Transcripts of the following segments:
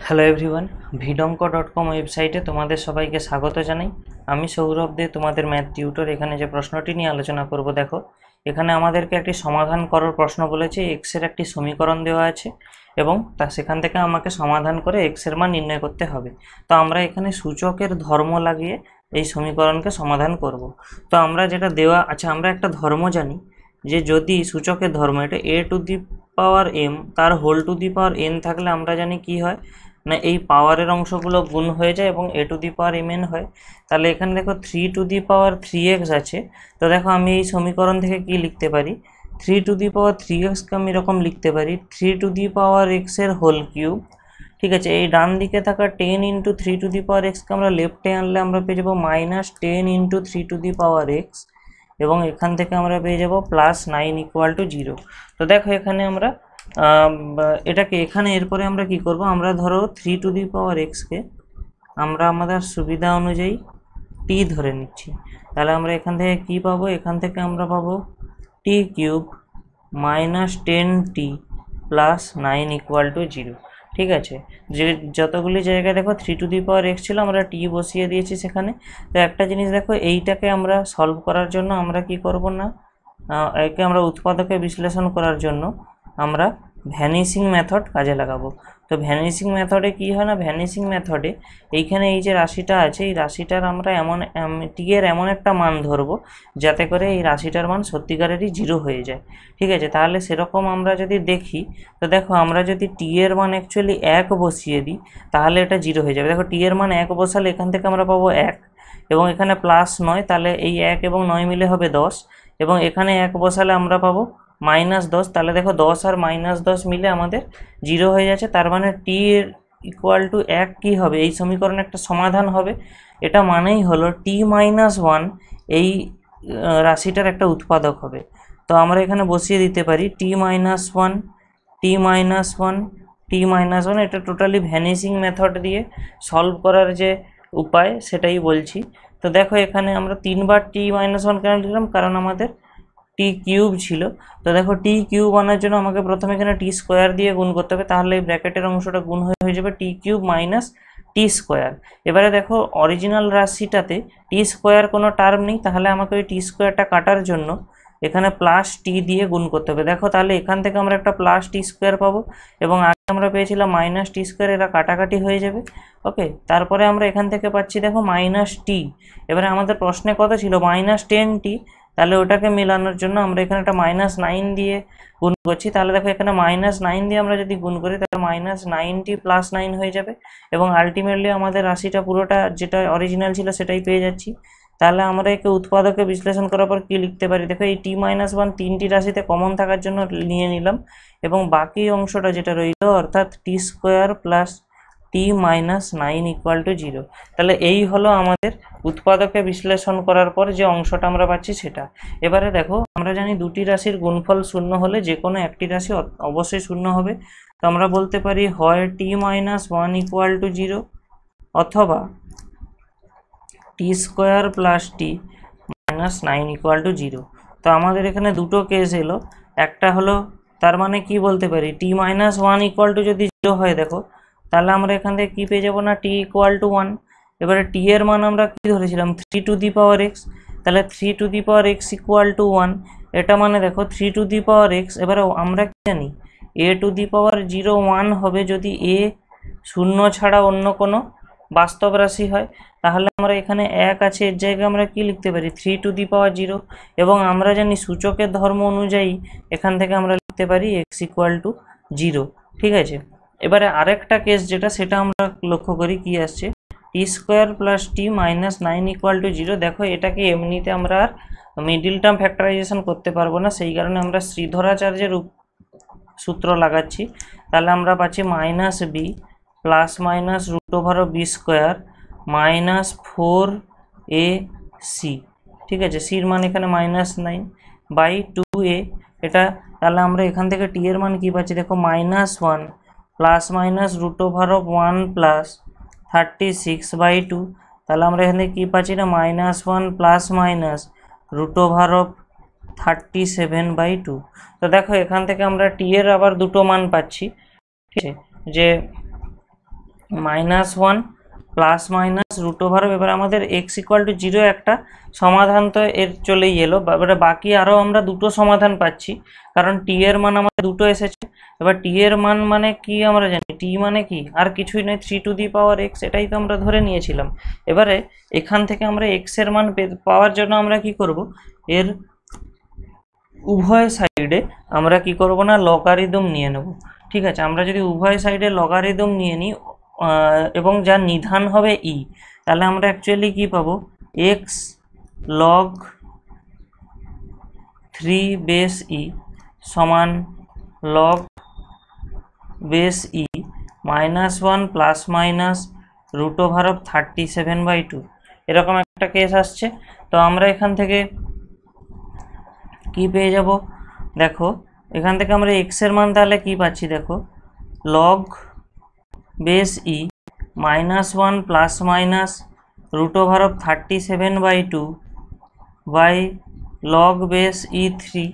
Hello everyone, vidonko.com ওয়েবসাইটে তোমাদের সবাইকে স্বাগত জানাই। আমি সৌরভ দে, তোমাদের ম্যাথ টিউটর। এখানে যে প্রশ্নটি নিয়ে আলোচনা করব, দেখো এখানে আমাদেরকে একটি সমাধান করার প্রশ্ন বলেছে। এক্স এর একটি সমীকরণ দেওয়া আছে এবং সেখান থেকে আমাকে সমাধান করে এক্স এর মান নির্ণয় করতে হবে। তো আমরা এখানে সূচকের ধর্ম লাগিয়ে এই সমীকরণকে সমাধান করব। তো আমরা যেটা দেওয়া আছে, আমরা একটা ধর্ম জানি যে যদি সূচকের ধর্ম এটা a to the power m তার whole to the power n থাকলে আমরা জানি কি হয় না, এই পাওয়ারের অংশগুলো গুণ হয়ে যায় এবং a to the power mn হয়। তাহলে এখানে দেখো 3 টু দি পাওয়ার 3x আছে। তো দেখো আমি এই সমীকরণ থেকে কি লিখতে পারি, 3 টু দি পাওয়ার 3x কে আমি এরকম লিখতে পারি 3 টু দি পাওয়ার x এর হোল কিউব। ঠিক আছে, এই ডান দিকে থাকা 10 ইন্টু 3 টু দি পাওয়ার এক্সকে আমরা লেফটে আনলে আমরা পেয়ে যাবো -10 into 3 two the power x, এবং এখান থেকে আমরা পেয়ে যাব +9 ইকুয়াল টু 0। তো দেখো এখানে আমরা এটাকে এখানে এরপরে আমরা কি করব, আমরা ধরো 3 টু দি পাওয়ার এক্সকে আমরা আমাদের সুবিধা অনুযায়ী টি ধরে নিচ্ছি। তাহলে আমরা এখান থেকে কি পাবো, এখান থেকে আমরা পাবো টি কিউব -10t + 9 ইকুয়াল টু 0। ঠিক আছে, যে যতগুলি জায়গায় দেখো 3 টু দি পাওয়ার এক্স ছিল আমরা টি বসিয়ে দিয়েছি সেখানে। তো একটা জিনিস দেখো, এইটাকে আমরা সলভ করার জন্য আমরা কি করব না, একে আমরা উৎপাদকে বিশ্লেষণ করার জন্য আমরা ভ্যানিশিং মেথড কাজে লাগাবো। তো ভ্যানিশিং মেথডে কি হয় না, ভ্যানিশিং মেথডে এইখানে এই যে রাশিটা আছে এই রাশিটার আমরা টি এর এমন একটা মান ধরবো যাতে করে এই রাশিটার মান সত্যিকারেরই 0 হয়ে যায়। ঠিক আছে, তাহলে সেরকম আমরা যদি দেখি, তো দেখো আমরা যদি টি এর মান অ্যাকচুয়ালি 1 বসিয়ে দিই তাহলে এটা 0 হয়ে যাবে। দেখো টি এর মান 1 বসালে এখান থেকে আমরা পাবো 1, এবং এখানে +9, তাহলে এই 1 এবং 9 মিলে হবে 10, এবং এখানে 1 বসালে আমরা পাবো -10। তাহলে দেখো 10 আর -10 মিলে আমাদের 0 হয়ে যাচ্ছে। তার মানে টি এর ইকুয়াল টু 1 কী হবে, এই সমীকরণে একটা সমাধান হবে। এটা মানেই হলো t-1 এই রাশিটার একটা উৎপাদক হবে। তো আমরা এখানে বসিয়ে দিতে পারি t-1 t-1 t-1। এটা টোটালি ভ্যানিশিং মেথড দিয়ে সলভ করার যে উপায় সেটাই বলছি। তো দেখো এখানে আমরা 3বার t-1 কেন লিখলাম, কারণ আমাদের টি কিউব ছিল। তো দেখো টি কিউব আনার জন্য আমাকে প্রথমে এখানে টি স্কোয়ার দিয়ে গুণ করতে হবে, তাহলে এই ব্র্যাকেটের অংশটা গুণ হয়ে যাবে টি কিউব মাইনাস টি স্কোয়ার। এবারে দেখো অরিজিনাল রাশিটাতে টি স্কোয়ার কোনো টার্ম নেই, তাহলে আমাকে ওই টি স্কোয়ারটা কাটার জন্য এখানে +t দিয়ে গুণ করতে হবে। দেখো তাহলে এখান থেকে আমরা একটা +t স্কোয়ার পাবো, এবং আগে আমরা পেয়েছিলাম -t স্কোয়ার, এরা কাটাকাটি হয়ে যাবে। ওকে, তারপরে আমরা এখান থেকে পাচ্ছি দেখো -t। এবারে আমাদের প্রশ্নে কত ছিল, -10t, তাহলে ওটাকে মেলানোর জন্য আমরা এখানে একটা -9 দিয়ে গুণ করছি। তাহলে দেখো এখানে -9 দিয়ে আমরা যদি গুণ করি তাহলে -9t + 9 হয়ে যাবে, এবং আলটিমেটলি আমাদের রাশিটা পুরোটা যেটা অরিজিনাল ছিল সেটাই পেয়ে যাচ্ছি। তাহলে আমরা একে উৎপাদকে বিশ্লেষণ করার পর কি লিখতে পারি, দেখো এই t-1 তিনটি রাশিতে কমন থাকার জন্য নিয়ে নিলাম, এবং বাকি অংশটা যেটা রইল অর্থাৎ t square plus t-9 equal to 0। তাহলে এই হলো আমাদের উৎপাদকে বিশ্লেষণ করার পর যে অংশটা আমরা পাচ্ছি সেটা। এবারে দেখো আমরা জানি দুটি রাশির গুণফল শূন্য হলে যে কোনো একটি রাশি অবশ্যই শূন্য হবে। তো আমরা বলতে পারি হয় t-1 ইকুয়াল টু 0 অথবা t square plus t-9 equal to 0। তো আমাদের এখানে দুটো কেস এলো, একটা হলো তার মানে কি বলতে পারি t-1 ইকুয়াল টু যদি 0 হয়, দেখো তাহলে আমরা এখান থেকে কী পেয়ে যাবো না t ইকুয়াল টু 1। এবারে টি এর মান আমরা কি ধরেছিলাম 3 টু দি পাওয়ার এক্স, তাহলে 3 two the power x equal to 1। এটা মানে দেখো 3 টু দি পাওয়ার এক্স, এবারে আমরা কি জানি a টু দি পাওয়ার 1 হবে যদি a শূন্য ছাড়া অন্য কোনো বাস্তব রাশি হয়। তাহলে আমরা এখানে 1 আছে, এর জায়গায় আমরা কি লিখতে পারি 3 টু দি পাওয়ার 0, এবং আমরা জানি সূচকের ধর্ম অনুযায়ী এখান থেকে আমরা লিখতে পারি x ইকুয়াল টু 0। ঠিক আছে, এবারে আরেকটা কেস যেটা সেটা আমরা লক্ষ্য করি কি আসছে, t square plus t-9 equal to 0। দেখো এটাকে এমনিতে আমরা আর মিডিল টার্ম ফ্যাক্টরাইজেশন করতে পারবো না, সেই কারণে আমরা শ্রীধরাচার্যের সূত্র লাগাচ্ছি। তাহলে আমরা পাচ্ছি -b plus minus √b² -4ac। ঠিক আছে, সির মান এখানে -9/2a এটা। তাহলে আমরা এখান থেকে টি এর মান কি পাচ্ছি, দেখো -1 প্লাস মাইনাস √1 প্লাস 36/2। তাহলে আমরা এখানে কি পাচ্ছি না -1 প্লাস মাইনাস √37/2। তো দেখো এখান থেকে আমরা টি এর আবার দুটো মান পাচ্ছি। ঠিক আছে, যে -1 প্লাস মাইনাস রুট ওভার, এবার আমাদের x ইকুয়াল টু 0 একটা সমাধান তো এর চলেই এলো। এবারে বাকি আরও আমরা দুটো সমাধান পাচ্ছি, কারণ t এর মান আমাদের দুটো এসেছে। এবার t এর মান মানে কি আমরা জানি, t মানে কি আর কিছুই নয় 3⁻x, এটাই তো আমরা ধরে নিয়েছিলাম। এবারে এখান থেকে আমরা x এর মান পাওয়ার জন্য আমরা কি করব, এর উভয় সাইডে আমরা কি করব না, লগারিদম নিয়ে নেব। ঠিক আছে, আমরা যদি উভয় সাইডে লগারিদম নিয়ে নিই এবং যার নিধান হবে ই, তাহলে আমরা অ্যাকচুয়ালি কি পাবো, x log 3 বেস ই সমান log base e -1 plus minus root over of 37/2, এরকম একটা কেস আসছে। তো আমরা এখান থেকে কি পেয়ে যাব, দেখো এখান থেকে আমরা x এর মান তাহলে কি পাচ্ছি, দেখো log base e -1 plus minus root over of 37/2 by log base e 3।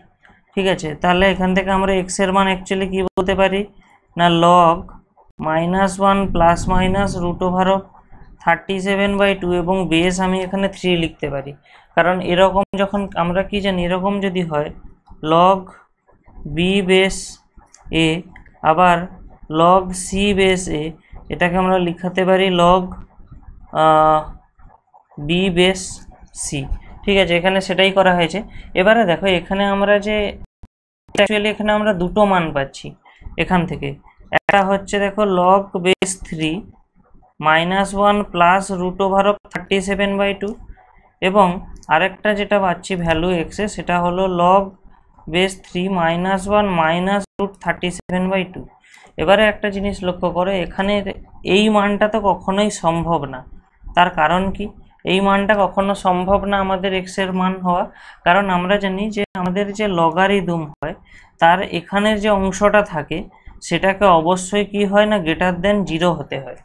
ঠিক আছে, তাহলে এখান থেকে আমরা x এর মান অ্যাকচুয়ালি কি বলতে পারি না, log -1 plus minus root over of 37/2 এবং বেস আমি এখানে 3 লিখতে পারি। কারণ এরকম যখন আমরা কি জানি, এরকম যদি হয় log b বেস a আবার log c বেস a, এটাকে আমরা লিখাতে পারি log b বেস c। ঠিক আছে, এখানে সেটাই করা হয়েছে। এবারে দেখো এখানে আমরা যে অ্যাকচুয়ালি এখানে আমরা দুটো মান পাচ্ছি এখান থেকে, একটা হচ্ছে দেখো log base 3 -1 plus root over of 37/2 এবং আরেকটা যেটা পাচ্ছি ভ্যালু x এ, সেটা হলো log বেস 3 -1 মাইনাস রুট 37/2। এবারে একটা জিনিস লক্ষ্য করো, এখানে এই মানটা তো কখনোই সম্ভব না। তার কারণ কি, এই মানটা কখনো সম্ভব না আমাদের x এর মান হওয়া, কারণ আমরা জানি যে আমাদের যে লগারিদম হয় তার এখানের যে অংশটা থাকে সেটাকে অবশ্যই কি হয় না, > 0 হতে হয়।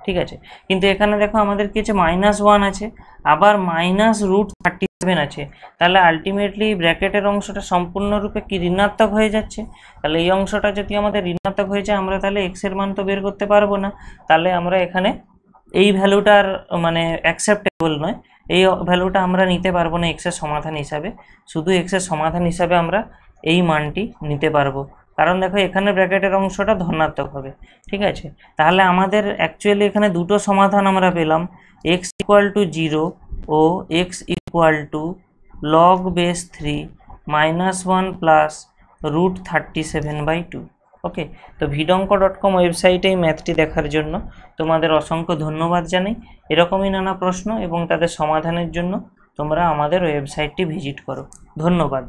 ঠিক আছে, কিন্তু এখানে দেখো আমাদের কি আছে, -1 আছে আবার -√37 আছে, তাহলে আলটিমেটলি ব্র্যাকেটের অংশটা সম্পূর্ণরূপে কি ঋণাত্মক হয়ে যাচ্ছে। তাহলে এই অংশটা যদি আমাদের ঋণাত্মক হয়ে যায়, আমরা তাহলে x এর মান তো বের করতে পারবো না। তাহলে আমরা এখানে এই ভ্যালুটার মানে অ্যাকসেপ্টেবল নয়, এই ভ্যালুটা আমরা নিতে পারবো না x এর সমাধান হিসাবে। শুধু x এর সমাধান হিসাবে আমরা এই মানটি নিতে পারবো, কারণ দেখো এখানে ব্র্যাকেটের অংশটা ধনাত্মক হবে। ঠিক আছে, তাহলে আমাদের অ্যাকচুয়ালি এখানে দুটো সমাধান আমরা পেলাম, x ইকুয়াল টু 0 ও x equal to log base 3 -1 plus root 37/2। Okay, তো vidonko.com ওয়েবসাইটে এই ম্যাথটি দেখার জন্য তোমাদের অসংখ্য ধন্যবাদ জানাই। এরকমই নানা প্রশ্ন এবং তাদের সমাধানের জন্য তোমরা আমাদের ওয়েবসাইটটি ভিজিট করো। ধন্যবাদ।